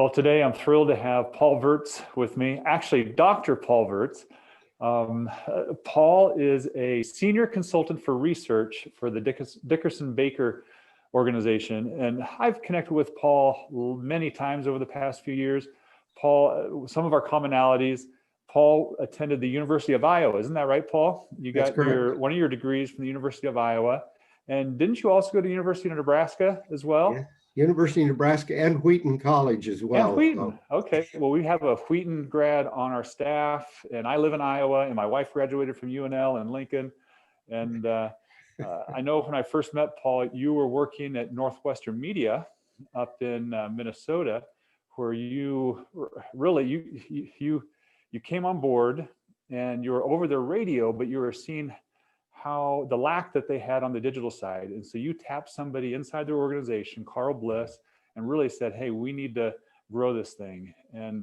Well, today I'm thrilled to have Paul Virts with me, actually Dr. Paul Virts. Paul is a senior consultant for research for the Dickersonbakker organization, and I've connected with Paul many times over the past few years. Paul, some of our commonalities, Paul attended the University of Iowa, isn't that right, Paul? You got one of your degrees from the University of Iowa, and didn't you also go to the University of Nebraska as well? Yeah. University of Nebraska and Wheaton College as well. And Wheaton. Okay. Well, we have a Wheaton grad on our staff, and I live in Iowa, and my wife graduated from UNL in Lincoln. And I know when I first met Paul, you were working at Northwestern Media up in Minnesota, where you really you came on board and you were over their radio, but you were seeing how the lack that they had on the digital side. And so you tapped somebody inside their organization, Carl Bliss, and really said, hey, we need to grow this thing. And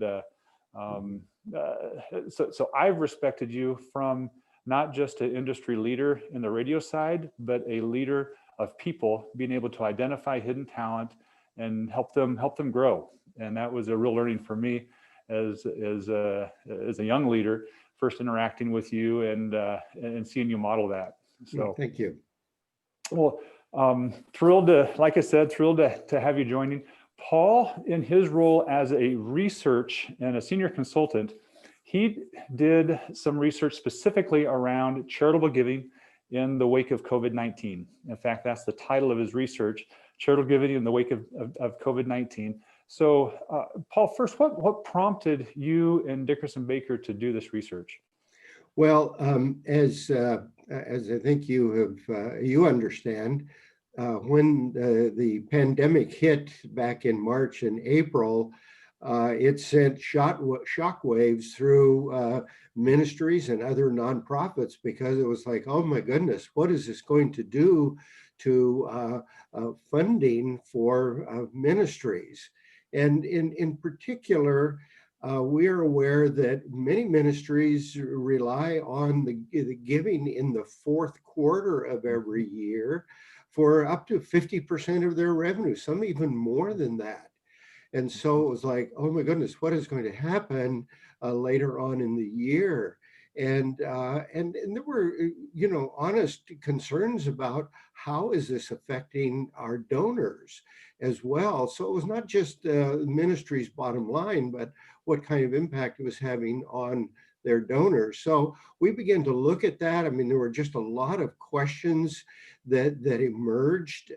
so I've respected you from not just an industry leader in the radio side, but a leader of people being able to identify hidden talent and help them grow. And that was a real learning for me as a young leader, first interacting with you and seeing you model that. So thank you. Well, thrilled to have you joining. Paul, in his role as a research and a senior consultant, he did some research specifically around charitable giving in the wake of COVID-19. In fact, that's the title of his research, Charitable Giving in the Wake of COVID-19. So, Paul, first, what prompted you and Dickersonbakker to do this research? Well, as I think you understand, when the pandemic hit back in March and April, it sent shock waves through ministries and other nonprofits, because it was like, oh my goodness, what is this going to do to funding for ministries? And in particular, we are aware that many ministries rely on the giving in the fourth quarter of every year for up to 50% of their revenue, some even more than that. And so it was like, oh my goodness, what is going to happen later on in the year? And there were, honest concerns about how is this affecting our donors as well. So it was not just the ministry's bottom line, but what kind of impact it was having on their donors. So we began to look at that. I mean, there were just a lot of questions that emerged.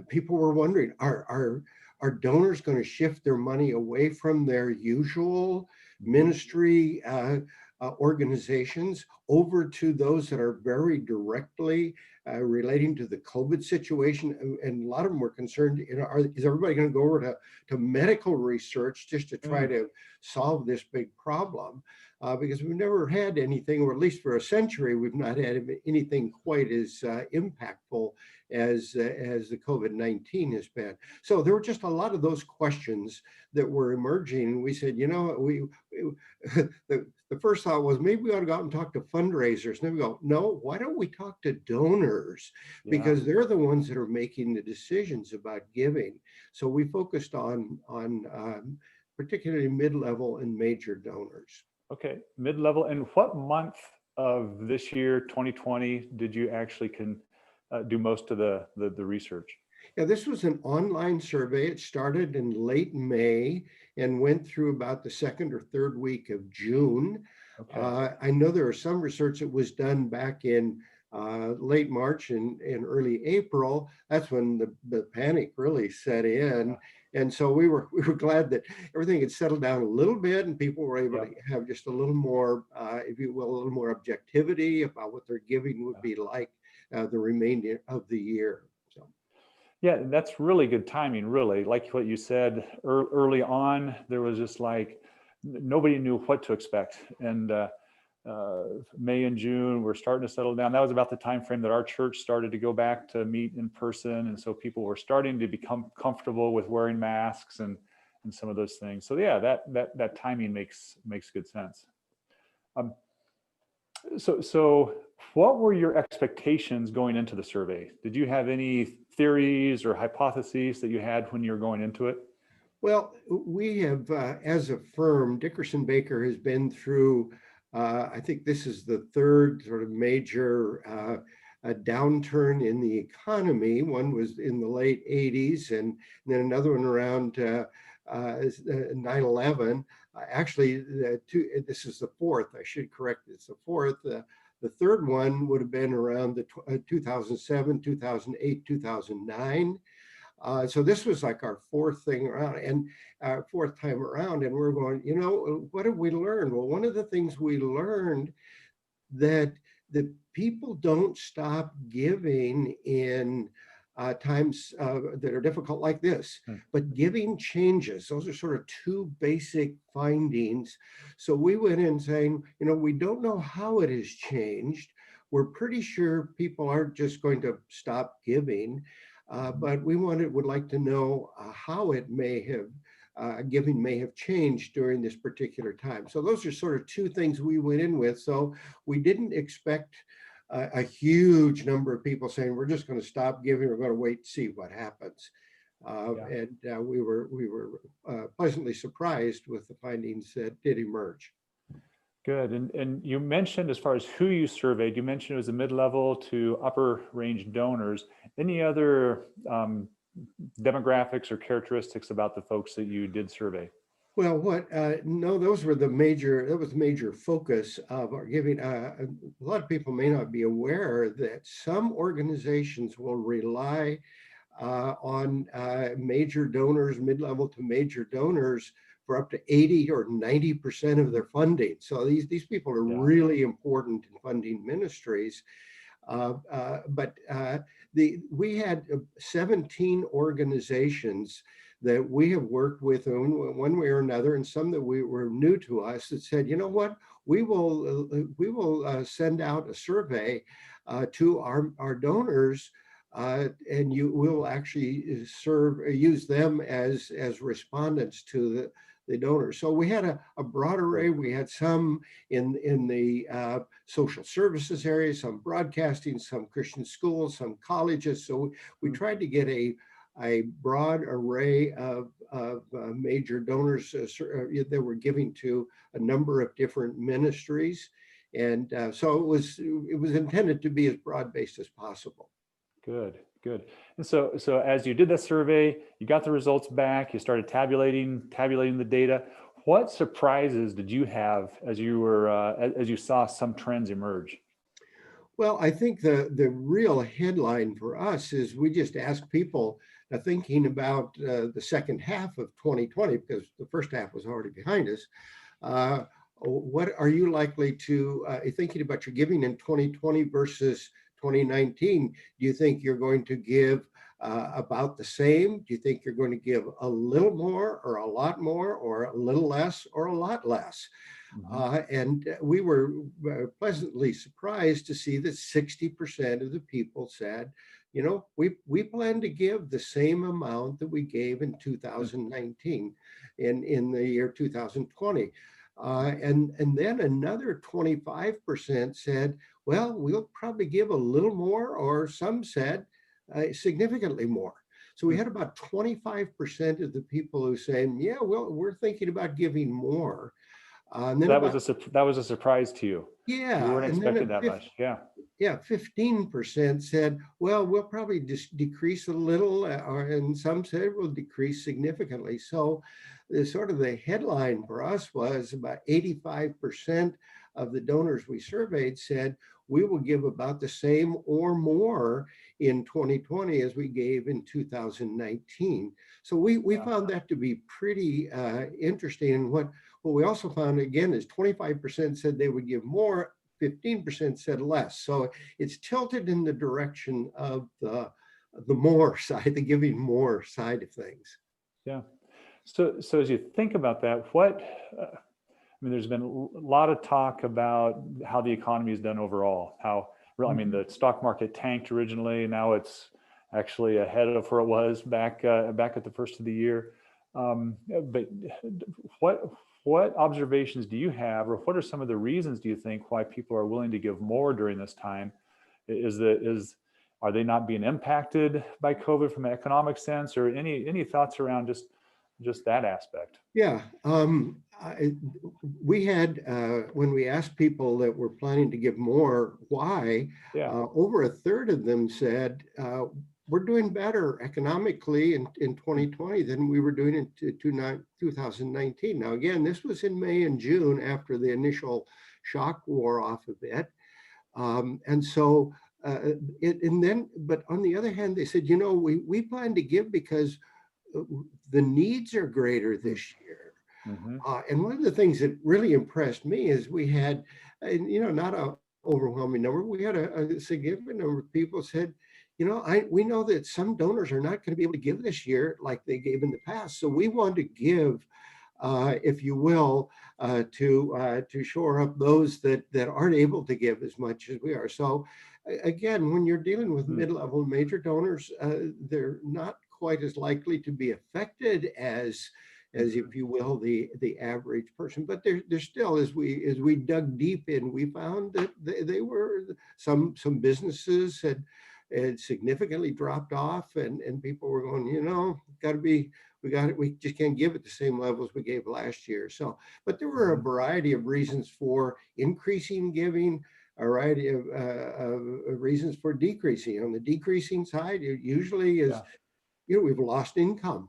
People were wondering, are donors going to shift their money away from their usual ministry organizations over to those that are very directly relating to the COVID situation? And a lot of them were concerned, is everybody going to go over to medical research just to try to solve this big problem? Because we've never had anything, or at least for a century, we've not had anything quite as impactful as the COVID-19 has been. So there were just a lot of those questions that were emerging. And we said, the first thought was, maybe we ought to go out and talk to fundraisers. And then we go, no, why don't we talk to donors? Because they're the ones that are making the decisions about giving. So we focused on particularly mid-level and major donors. Okay, mid-level. And what month of this year, 2020, did you actually do most of the research? Yeah, this was an online survey. It started in late May and went through about the second or third week of June. Okay. I know there are some research that was done back in late March and early April. That's when the panic really set in. And so we were glad that everything had settled down a little bit and people were able to have just a little more, if you will, a little more objectivity about what their giving would be like the remainder of the year. So. Yeah, that's really good timing, really. Like what you said early on, there was just like, nobody knew what to expect. And May and June, we're starting to settle down. That was about the time frame that our church started to go back to meet in person. And so people were starting to become comfortable with wearing masks and some of those things. So yeah, that timing makes good sense. So what were your expectations going into the survey? Did you have any theories or hypotheses that you had when you were going into it? Well, we have, as a firm, Dickersonbakker has been through, I think this is the third sort of major downturn in the economy. One was in the late 80s, and then another one around 9/11. Actually, this is the fourth. I should correct, it's the fourth. The third one would have been around the 2007, 2008, 2009. So this was like our fourth thing around, and fourth time around, and we're going, what have we learned? Well, one of the things we learned that the people don't stop giving in times that are difficult like this, but giving changes. Those are sort of two basic findings. So we went in saying, we don't know how it has changed. We're pretty sure people aren't just going to stop giving. But we would like to know how it may have, giving may have changed during this particular time. So those are sort of two things we went in with. So we didn't expect a huge number of people saying, we're just going to stop giving, we're going to wait to see what happens. And we were pleasantly surprised with the findings that did emerge. Good. And you mentioned, as far as who you surveyed, you mentioned it was a mid-level to upper range donors. Any other demographics or characteristics about the folks that you did survey? Well, no, those were that was the major focus of our giving. A lot of people may not be aware that some organizations will rely on major donors, mid-level to major donors, for up to 80 or 90% of their funding. So these people are really important in funding ministries. But we had 17 organizations that we have worked with in one way or another, and some that were new to us, that said, you know what, we will send out a survey to our donors, and you will actually use them as respondents to the donors. So we had a broad array. We had some in the social services area, some broadcasting, some Christian schools, some colleges. So we tried to get a broad array of major donors that were giving to a number of different ministries. And so it was intended to be as broad-based as possible. Good. And so as you did the survey, you got the results back, you started tabulating the data. What surprises did you have as you saw some trends emerge? Well, I think the real headline for us is we just asked people, thinking about the second half of 2020, because the first half was already behind us. What are you likely to, thinking about your giving in 2020 versus 2019, do you think you're going to give about the same? Do you think you're going to give a little more or a lot more, or a little less or a lot less? And we were pleasantly surprised to see that 60% of the people said, we plan to give the same amount that we gave in 2019 in the year 2020. And then another 25% said, well, we'll probably give a little more, or some said significantly more. So we had about 25% of the people who saying, yeah, well, we're thinking about giving more. And then that was a surprise to you. Yeah. You weren't expecting that much. Yeah. Yeah, 15% said, well, we'll probably just decrease a little, and some said we'll decrease significantly. So the headline for us was about 85% of the donors we surveyed said we will give about the same or more in 2020 as we gave in 2019. So we found that to be pretty interesting. And what we also found, again, is 25% said they would give more, 15% said less. So it's tilted in the direction of the more side, the giving more side of things. Yeah. So as you think about that, there's been a lot of talk about how the economy has done overall. The stock market tanked originally. Now it's actually ahead of where it was back at the first of the year. But what observations do you have, or what are some of the reasons, do you think, why people are willing to give more during this time? Are they not being impacted by COVID from an economic sense, or any thoughts around just just that aspect. Yeah, we had, when we asked people that were planning to give more, why, Yeah. over a third of them said, we're doing better economically in 2020 than we were doing in 2019. Now, again, this was in May and June after the initial shock wore off a bit. And so, but on the other hand, they said, you know, we plan to give because the needs are greater this year. Mm-hmm. And one of the things that really impressed me is we had, you know, not an overwhelming number, we had a significant number of people said, you know, we know that some donors are not going to be able to give this year like they gave in the past. So we want to give, if you will, to shore up those that aren't able to give as much as we are. So again, when you're dealing with mid-level major donors, they're not quite as likely to be affected as if you will, the average person. But there still, as we dug deep in, we found that they were some businesses had significantly dropped off, and people were going, you know, we just can't give at the same levels we gave last year. So, but there were a variety of reasons for increasing giving, a variety of reasons for decreasing. On the decreasing side, it usually is, you know, we've lost income.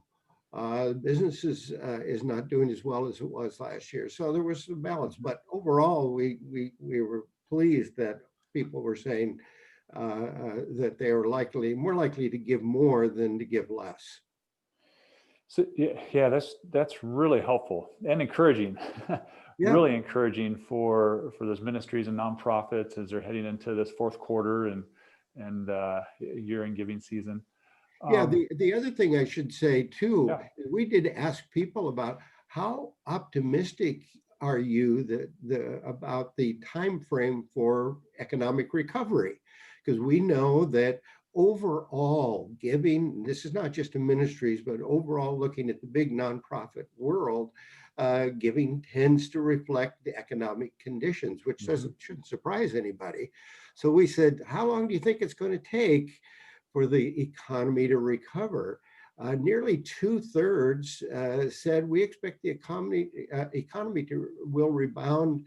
Business is not doing as well as it was last year. So there was some balance, but overall, we were pleased that people were saying that they are more likely to give more than to give less. So yeah, that's really helpful and encouraging. Yeah. Really encouraging for those ministries and nonprofits as they're heading into this fourth quarter and year-end giving season. Yeah, the other thing I should say too, we did ask people about how optimistic are you about the time frame for economic recovery, because we know that overall giving, this is not just to ministries, but overall looking at the big nonprofit world, giving tends to reflect the economic conditions, which shouldn't surprise anybody. So we said, how long do you think it's going to take for the economy to recover? Nearly 2/3 said we expect the economy will rebound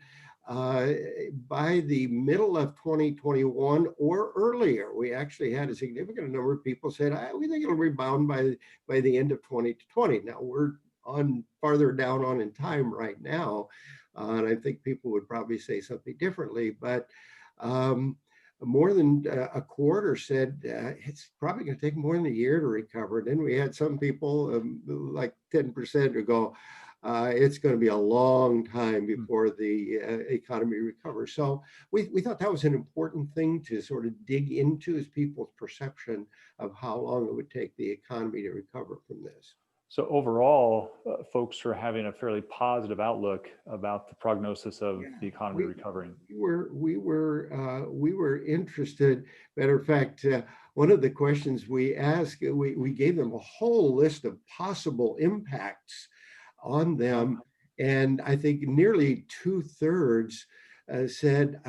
by the middle of 2021 or earlier. We actually had a significant number of people said, we think it'll rebound by the end of 2020. Now we're on farther down on in time right now, and I think people would probably say something differently, but more than a quarter said it's probably going to take more than a year to recover. Then we had some people, like 10%, who go, it's going to be a long time before the economy recovers. So we thought that was an important thing to sort of dig into, is people's perception of how long it would take the economy to recover from this. So overall, folks are having a fairly positive outlook about the prognosis of the economy recovering. We were interested. Matter of fact, one of the questions we asked, we gave them a whole list of possible impacts on them, and I think nearly 2/3 said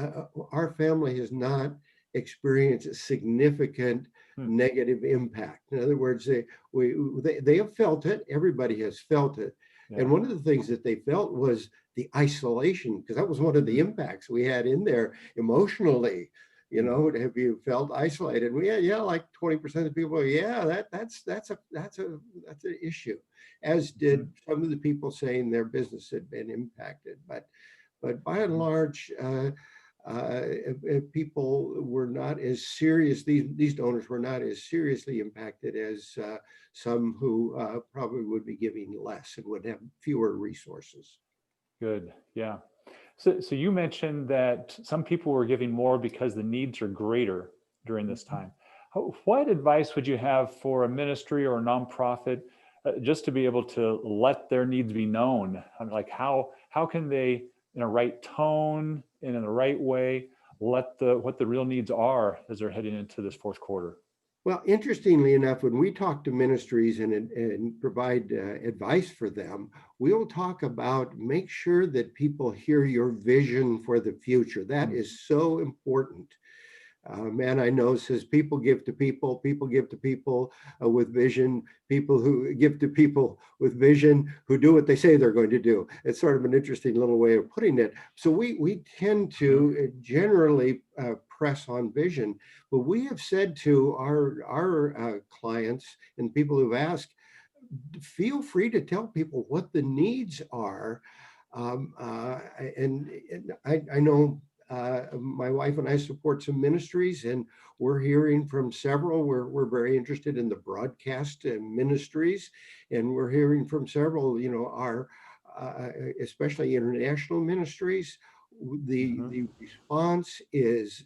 our family has not experienced a significant negative impact. In other words, they have felt it. Everybody has felt it. Yeah. And one of the things that they felt was the isolation, because that was one of the impacts we had in there emotionally. You know, have you felt isolated? We had, like 20% of people. Yeah, that's an issue. As did some of the people saying their business had been impacted. But by and large, people were not as serious. These donors were not as seriously impacted as some who probably would be giving less and would have fewer resources. Good. Yeah. So you mentioned that some people were giving more because the needs are greater during this time. What advice would you have for a ministry or a nonprofit just to be able to let their needs be known? I mean, like how can they, in a right tone and in the right way, let what the real needs are as they're heading into this fourth quarter? Well, interestingly enough, when we talk to ministries and provide advice for them, we'll talk about make sure that people hear your vision for the future. That is so important. man I know says people give to people give to people with vision, people who give to people with vision who do what they say they're going to do. It's sort of an interesting little way of putting it. So we tend to generally press on vision, but we have said to our clients and people who've asked, feel free to tell people what the needs are. And I know my wife and I support some ministries, and we're hearing from several. We're very interested in the broadcast ministries, and we're hearing from several, our especially international ministries. The response is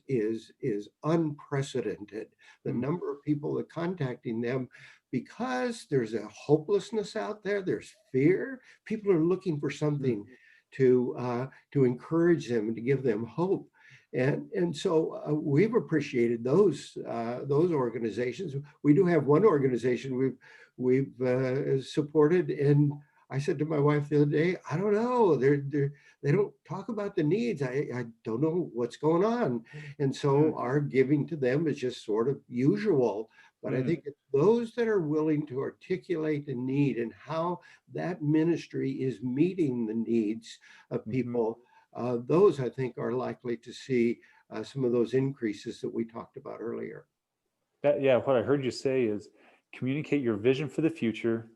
unprecedented. The number of people that contacting them, because there's a hopelessness out there, there's fear. People are looking for something to encourage them and to give them hope. And so we've appreciated those organizations. We do have one organization we've supported, and I said to my wife the other day, I don't know, they don't talk about the needs. I don't know what's going on. And so our giving to them is just sort of usual. But I think it's those that are willing to articulate the need and how that ministry is meeting the needs of people, those I think are likely to see some of those increases that we talked about earlier. Yeah, what I heard you say is communicate your vision for the future,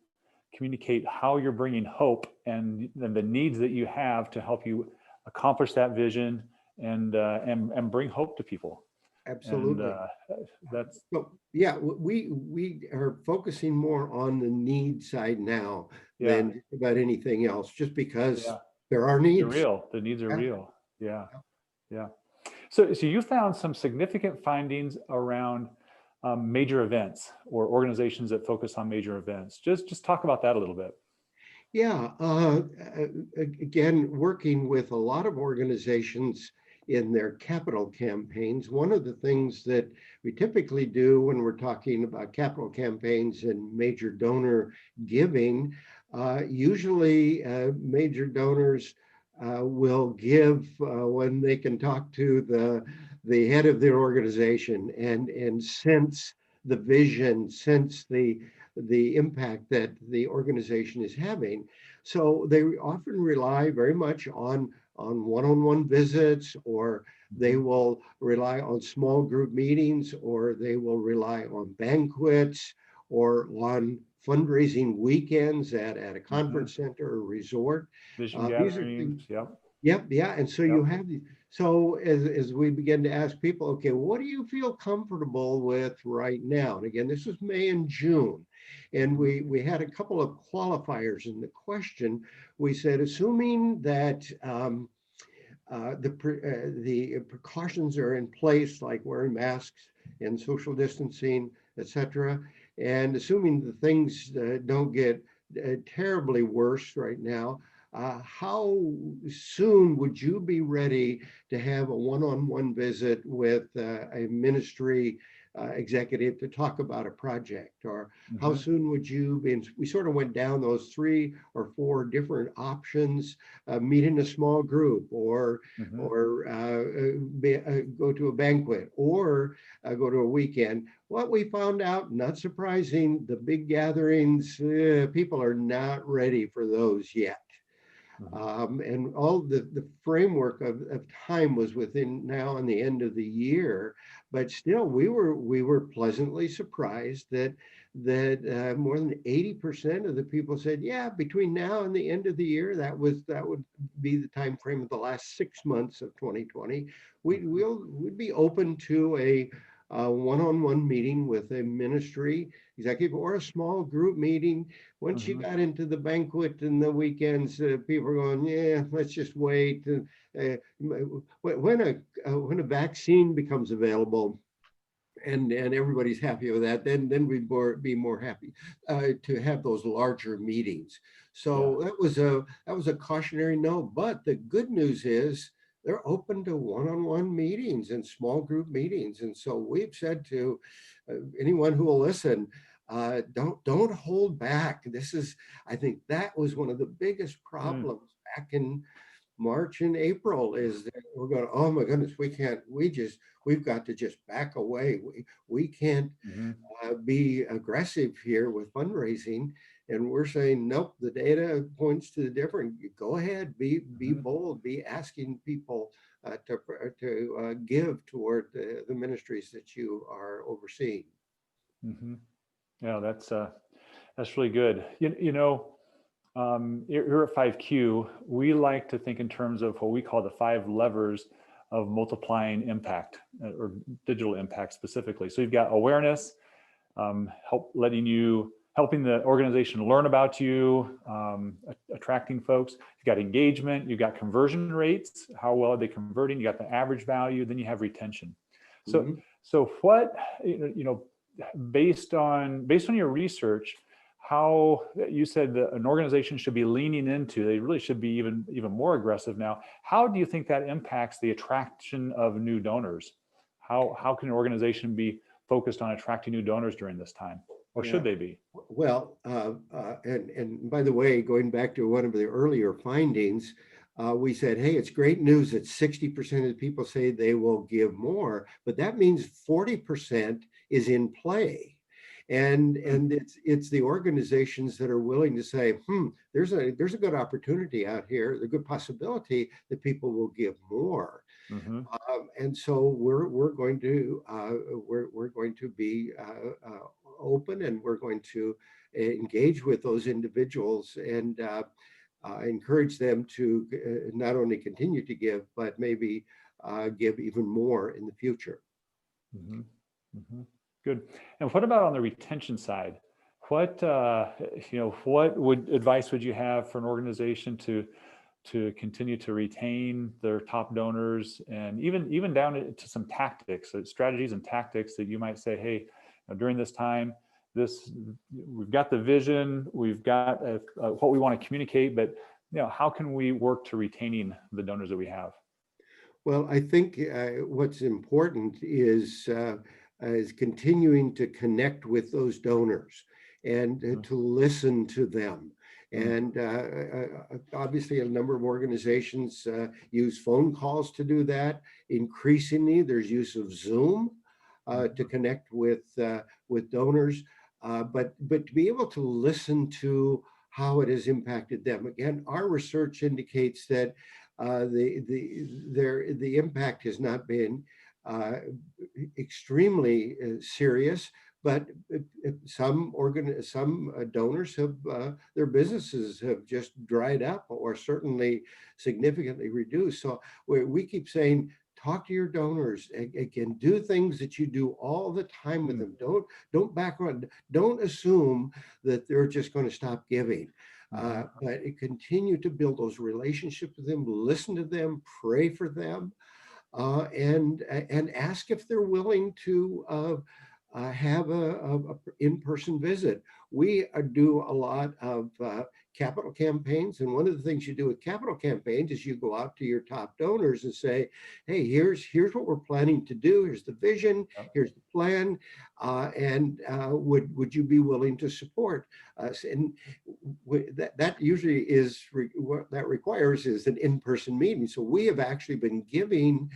communicate how you're bringing hope and the needs that you have to help you accomplish that vision and bring hope to people. Absolutely. And that's so yeah, we are focusing more on the need side now than about anything else, just because there are needs. They're real. The needs are real. Yeah. So you found some significant findings around major events or organizations that focus on major events. Just talk about that a little bit. Yeah, again, working with a lot of organizations in their capital campaigns, one of the things that we typically do when we're talking about capital campaigns and major donor giving, usually major donors will give when they can talk to the head of their organization and sense the vision, sense the impact that the organization is having. So they often rely very much on one-on-one visits, or they will rely on small group meetings, or they will rely on banquets, or on fundraising weekends at a conference center or resort. Vision These are gatherings. things. Yep. And so you have the, so as we begin to ask people, okay, what do you feel comfortable with right now? And again, this was May and June. And we had a couple of qualifiers in the question. We said, assuming that the precautions are in place, like wearing masks and social distancing, etc., and assuming the things don't get terribly worse right now, how soon would you be ready to have a one-on-one visit with a ministry executive to talk about a project? Or how soon would you be? And we sort of went down those 3 or 4 different options: meet in a small group, or go to a banquet, or go to a weekend. What we found out, not surprising, the big gatherings, people are not ready for those yet. And all the framework of time was within now and the end of the year, but still we were pleasantly surprised that more than 80% of the people said, yeah, between now and the end of the year, that would be the time frame of the last 6 months of 2020. We'd be open to a one-on-one meeting with a ministry executive, or a small group meeting. Once you got into the banquet and the weekends, people are going, yeah, let's just wait. When a vaccine becomes available, and everybody's happy with that, then we'd be more happy to have those larger meetings. So that was a cautionary note. But the good news is they're open to one-on-one meetings and small group meetings. And so we've said to anyone who will listen, don't hold back. I think that was one of the biggest problems back in March and April is that we're going, oh my goodness, we've got to just back away. We can't Mhm. be aggressive here with fundraising. And we're saying, nope, the data points to the different. Go ahead, be Mhm. bold, be asking people to give toward the ministries that you are overseeing. Mhm. Yeah, that's really good. Here at 5Q, we like to think in terms of what we call the 5 levers of multiplying impact, or digital impact specifically. So you've got awareness, helping the organization learn about you, attracting folks. You've got engagement, you've got conversion rates, how well are they converting? You got the average value, then you have retention. So, Mhm. so what, based on your research, how you said that an organization should be leaning into, they really should be even more aggressive now. How do you think that impacts the attraction of new donors? How can an organization be focused on attracting new donors during this time, or Yeah. should they be? Well, and by the way, going back to one of the earlier findings, we said, hey, it's great news that 60% of the people say they will give more, but that means 40% is in play. And it's the organizations that are willing to say, there's a good opportunity out here, the good possibility that people will give more. Mm-hmm. And so we're going to be open, and we're going to engage with those individuals and encourage them to not only continue to give, but maybe give even more in the future. Mm-hmm. Mm-hmm. Good. And what about on the retention side? What what advice would you have for an organization to continue to retain their top donors, and even down to some tactics, strategies and tactics that you might say, hey, during this time, we've got the vision, we've got what we want to communicate, but how can we work to retaining the donors that we have? Well, I think what's important is continuing to connect with those donors and to listen to them. And obviously, a number of organizations use phone calls to do that. Increasingly, there's use of Zoom to connect with donors, but to be able to listen to how it has impacted them. Again, our research indicates that the impact has not been extremely serious, but some donors have their businesses have just dried up or certainly significantly reduced. So we keep saying, talk to your donors. Again, do things that you do all the time with them. Don't background. Don't assume that they're just going to stop giving. But continue to build those relationships with them, listen to them, pray for them, and ask if they're willing to have a in-person visit. We do a lot of capital campaigns, and one of the things you do with capital campaigns is you go out to your top donors and say, hey, here's what we're planning to do, here's the vision, here's the plan, and would you be willing to support us? And that usually is what that requires is an in-person meeting. So we have actually been giving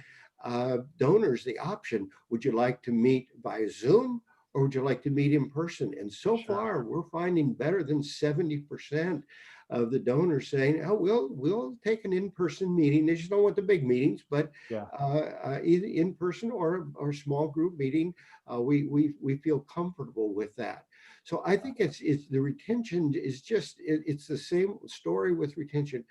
donors the option, would you like to meet via Zoom, or would you like to meet in person? And so far, we're finding better than 70% of the donors saying, oh, we'll take an in-person meeting. They just don't want the big meetings, but either in person or small group meeting, we feel comfortable with that. So I think it's the retention is just, it's the same story with retention.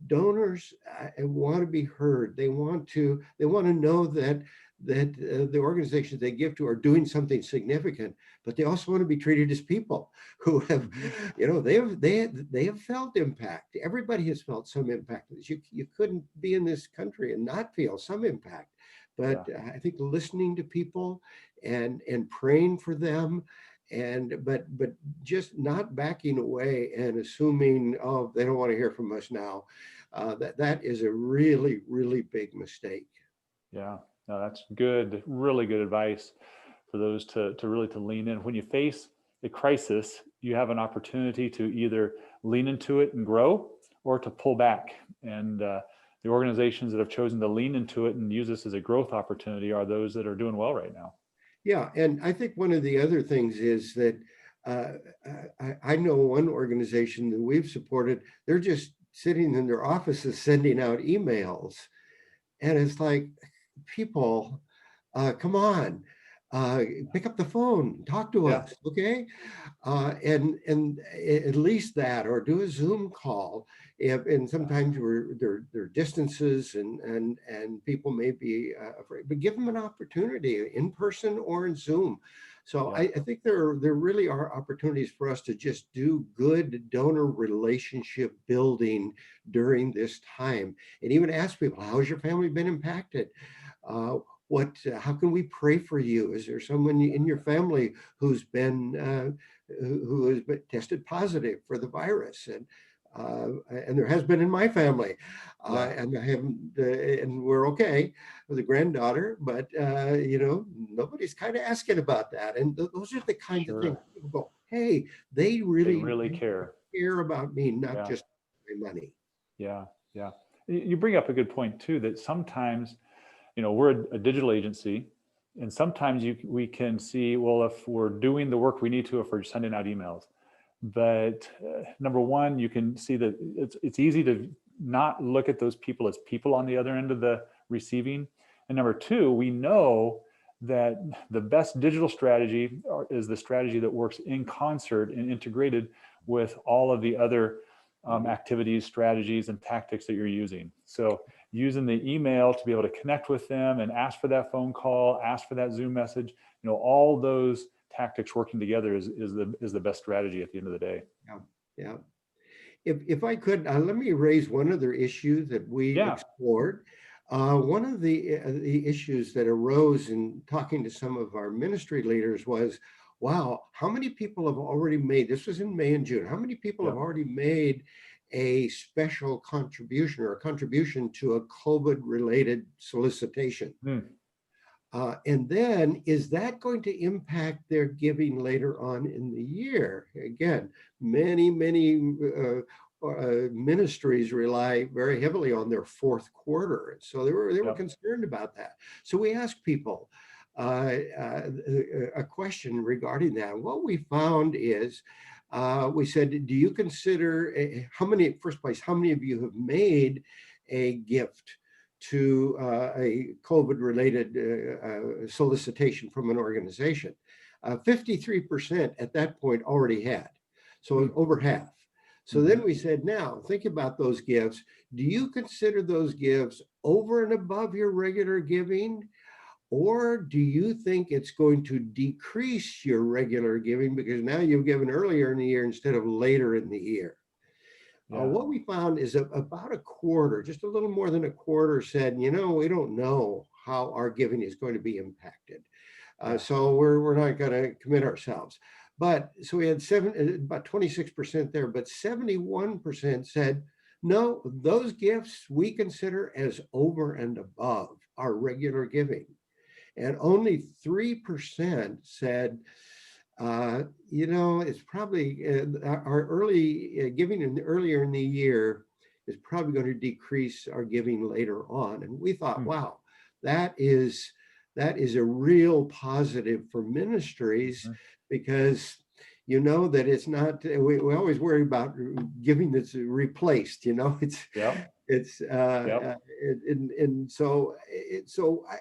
Donors want to be heard. They want to know that the organizations they give to are doing something significant, but they also want to be treated as people who have, they have felt impact. Everybody has felt some impact. You couldn't be in this country and not feel some impact. But I think listening to people and praying for them, but just not backing away and assuming, oh, they don't want to hear from us now. That is a really, really big mistake. Yeah, no, that's good, really good advice for those to really to lean in. When you face a crisis, you have an opportunity to either lean into it and grow, or to pull back and the organizations that have chosen to lean into it and use this as a growth opportunity are those that are doing well right now. Yeah, and I think one of the other things is that uh, I know one organization that we've supported, they're just sitting in their offices sending out emails. And it's like, people, come on, uh, pick up the phone, talk to Yeah. us, okay? And at least that, or do a Zoom call. And sometimes there are distances, and people may be afraid, but give them an opportunity in person or in Zoom. So Yeah. I think there really are opportunities for us to just do good donor relationship building during this time, and even ask people, how's your family been impacted? Uh, how can we pray for you? Is there someone in your family who's been who has been tested positive for the virus? And there has been in my family, Yeah. and I haven't, and we're okay with a granddaughter, but nobody's kind of asking about that. And those are the kinds of things Sure. people go, hey, they They really really care. care about me, not Yeah. just my money. Yeah. Yeah. You bring up a good point too, that sometimes, we're a digital agency, and sometimes we can see, well, if we're doing the work we need to, if we're sending out emails. But number one, you can see that it's easy to not look at those people as people on the other end of the receiving. And number two, we know that the best digital strategy is the strategy that works in concert and integrated with all of the other activities, strategies, and tactics that you're using. So using the email to be able to connect with them and ask for that phone call, ask for that Zoom message, all those tactics working together is the best strategy at the end of the day. Yeah, yeah. If I could, let me raise one other issue that we Yeah. explored. One of the issues that arose in talking to some of our ministry leaders was, wow, how many people have already made, this was in May and June, how many people have Yep. already made a special contribution or a contribution to a COVID-related solicitation? And then, is that going to impact their giving later on in the year? Again, many ministries rely very heavily on their fourth quarter. So they were Yep. concerned about that. So we asked people a question regarding that. What we found is, we said, do you consider, how many of you have made a gift to a COVID-related solicitation from an organization? 53% at that point already had, so over half. So then we said, now think about those gifts. Do you consider those gifts over and above your regular giving? Or do you think it's going to decrease your regular giving because now you've given earlier in the year instead of later in the year? Yeah. What we found is about a quarter, just a little more than a quarter, said, we don't know how our giving is going to be impacted. So we're not going to commit ourselves. But so we had about 26% there, but 71% said, no, those gifts we consider as over and above our regular giving. And only 3% said, it's probably our early giving earlier in the year is probably going to decrease our giving later on. And we thought, wow, that is a real positive for ministries, because that it's not, we always worry about giving that's replaced, it's and so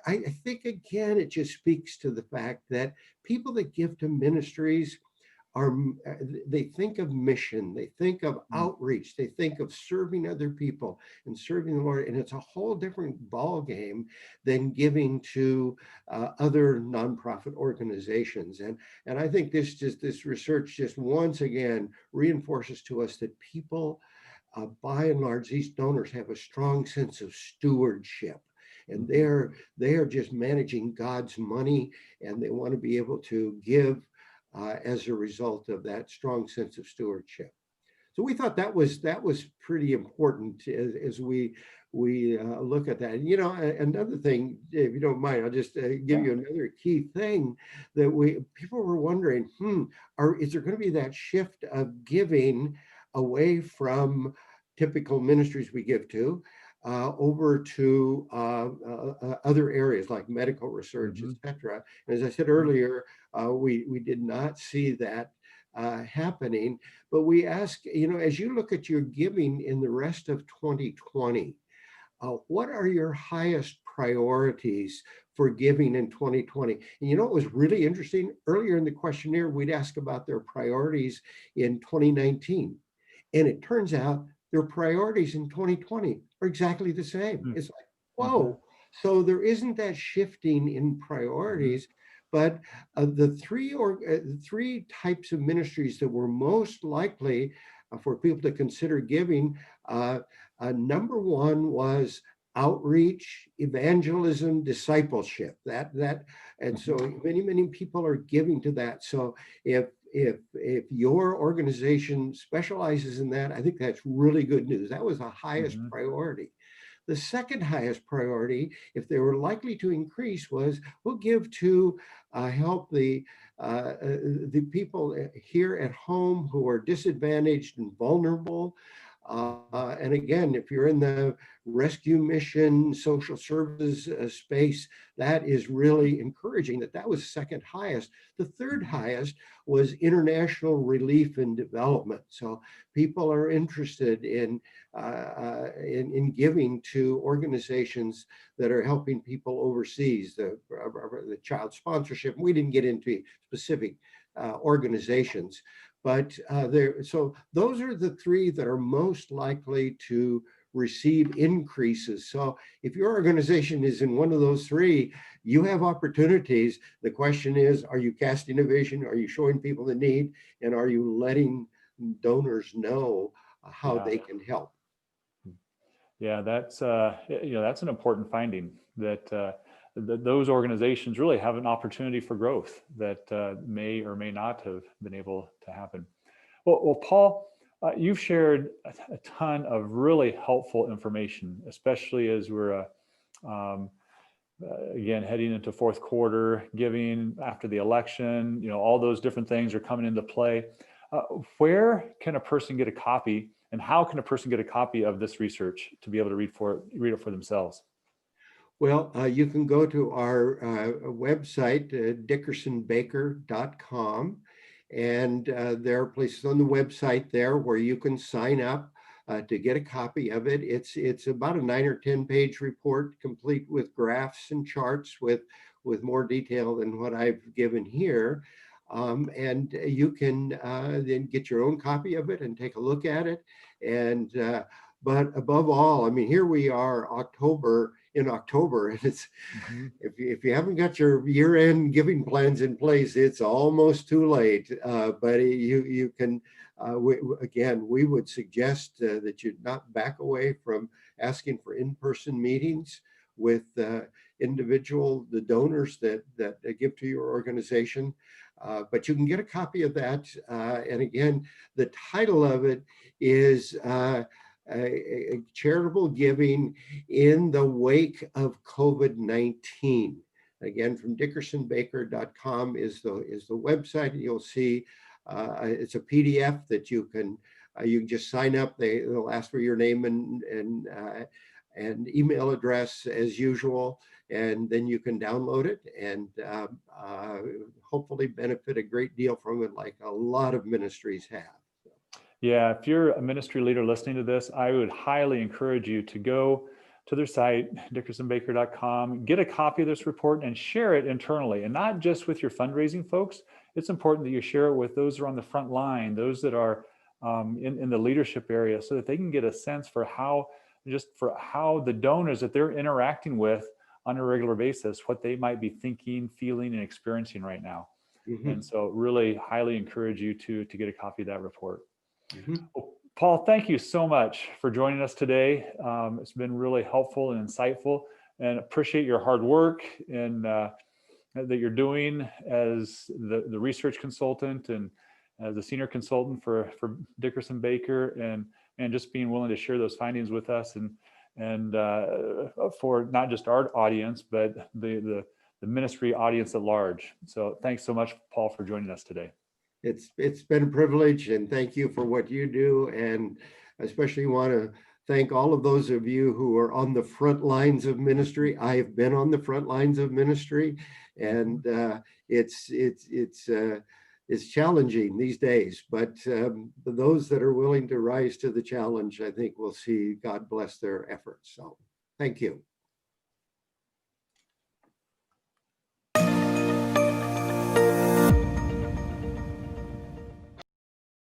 I think, again, it just speaks to the fact that people that give to ministries they think of mission, they think of outreach, they think of serving other people and serving the Lord, and it's a whole different ball game than giving to other nonprofit organizations. And I think this research just once again reinforces to us that people, by and large, these donors have a strong sense of stewardship, and they are just managing God's money, and they want to be able to give as a result of that strong sense of stewardship. So we thought that was pretty important as we look at that. Another thing, if you don't mind, I'll just give you another key thing that people were wondering, is there going to be that shift of giving away from typical ministries we give to, over to other areas like medical research, et cetera. And as I said earlier, we did not see that happening. But we ask, as you look at your giving in the rest of 2020, what are your highest priorities for giving in 2020? And it was really interesting. Earlier in the questionnaire, we'd ask about their priorities in 2019. And it turns out their priorities in 2020 are exactly the same. It's like, whoa. So there isn't that shifting in priorities. But the three types of ministries that were most likely for people to consider giving, number one was outreach, evangelism, discipleship. And so many people are giving to that. So if your organization specializes in that, I think that's really good news. That was the highest priority. The second highest priority, if they were likely to increase, was we'll give to help the people here at home who are disadvantaged and vulnerable. And again, if you're in the rescue mission, social services space, that is really encouraging that was second highest. The third highest was international relief and development. So people are interested in giving to organizations that are helping people overseas, the child sponsorship. We didn't get into specific organizations, but so those are the three that are most likely to receive increases. So if your organization is in one of those three, you have opportunities. The question is, are you casting a vision? Are you showing people the need? And are you letting donors know how they can help? Yeah, that's that's an important finding, that those organizations really have an opportunity for growth that may or may not have been able to happen. Well, Paul, you've shared a ton of really helpful information, especially as we're again heading into fourth quarter, giving after the election. All those different things are coming into play. Where can a person get a copy, and how can a person get a copy of this research to be able to read it for themselves? Well, you can go to our website, Dickersonbakker.com, and there are places on the website there where you can sign up to get a copy of it. It's about a 9 or 10 page report, complete with graphs and charts with more detail than what I've given here. And you can then get your own copy of it and take a look at it. And but above all, I mean, here we are in October, and it's if you haven't got your year-end giving plans in place, it's almost too late. But you can we would suggest that you not back away from asking for in-person meetings with the donors that give to your organization. But you can get a copy of that. And again, the title of it is a charitable giving in the wake of COVID-19. Again, from Dickersonbakker.com is the website. You'll see it's a PDF that you can just sign up. They'll ask for your name and email address as usual, and then you can download it and hopefully benefit a great deal from it, like a lot of ministries have. Yeah, if you're a ministry leader listening to this, I would highly encourage you to go to their site, Dickersonbakker.com, get a copy of this report and share it internally, and not just with your fundraising folks. It's important that you share it with those who are on the front line, those that are in the leadership area, so that they can get a sense for how the donors that they're interacting with on a regular basis, what they might be thinking, feeling, and experiencing right now. And so really highly encourage you to get a copy of that report. Well, Paul, thank you so much for joining us today. It's been really helpful and insightful, and appreciate your hard work and that you're doing as the research consultant and as a senior consultant for Dickerson-Bakker, and just being willing to share those findings with us and for not just our audience, but the ministry audience at large. So thanks so much, Paul, for joining us today. It's been a privilege, and thank you for what you do, and especially want to thank all of those of you who are on the front lines of ministry. I have been on the front lines of ministry, and it's challenging these days. But those that are willing to rise to the challenge, I think we'll see God bless their efforts. So thank you.